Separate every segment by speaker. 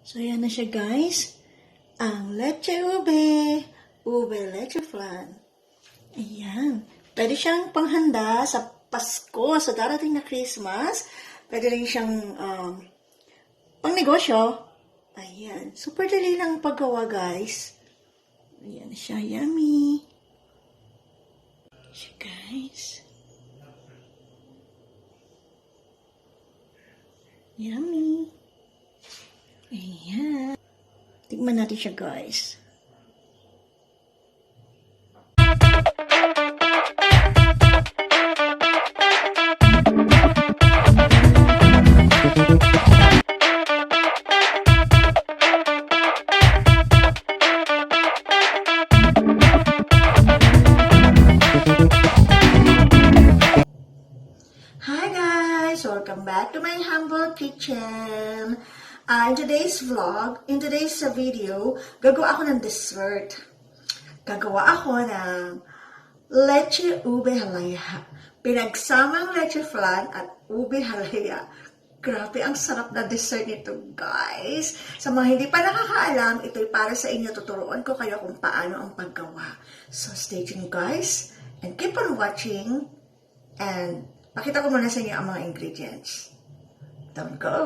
Speaker 1: So, yan na siya guys. Ang Leche Ube. Ube lecheflan. Ayan. Pwede siyang panghanda sa Pasko, sa darating na Christmas. Pwede rin siyang pang negosyo. Ayan. Super dali lang paggawa guys. Ayan siya. Yummy. Siya guys. Yummy. Ayan. Tikman natin siya, guys. Hi guys! Welcome back to my humble kitchen. In today's video, gagawa ako ng dessert. Gagawa ako ng Leche Ubehalaya. Pinagsamang lecheflan at ubehalaya. Grabe, ang sarap na dessert nito, guys. Sa mga hindi pa nakakaalam, ito'y para sa inyo. Tuturuan ko kayo kung paano ang paggawa. So, stay tuned, guys. And keep on watching. And pakita ko muna sa inyo ang mga ingredients. Don't go!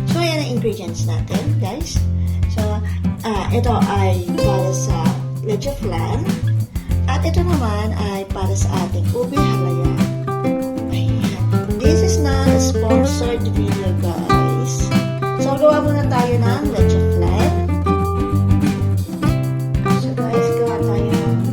Speaker 1: So, ayan ang ingredients natin, guys. So, ito ay para sa lecheflan. At ito naman ay para sa ating ubehalaya. Ayan. This is not a sponsored video, guys. So, gawa muna tayo ng lecheflan. So, guys, gawa tayo ng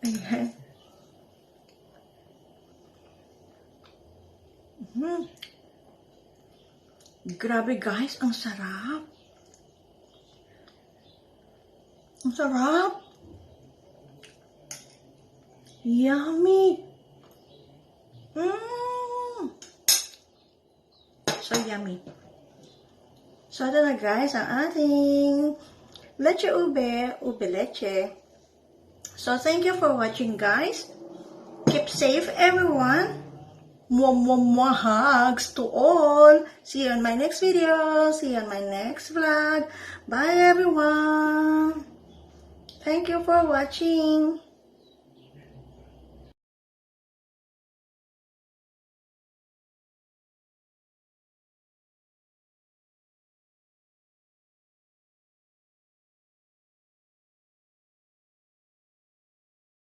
Speaker 1: Ayan. Grabe guys, ang sarap. Ang sarap. Yummy. So yummy. So ito na guys, ang ating leche ube, ube leche. So thank you for watching guys. Keep safe everyone. Mwah, hugs to all. See you on my next video. See you on my next vlog. Bye everyone. Thank you for watching.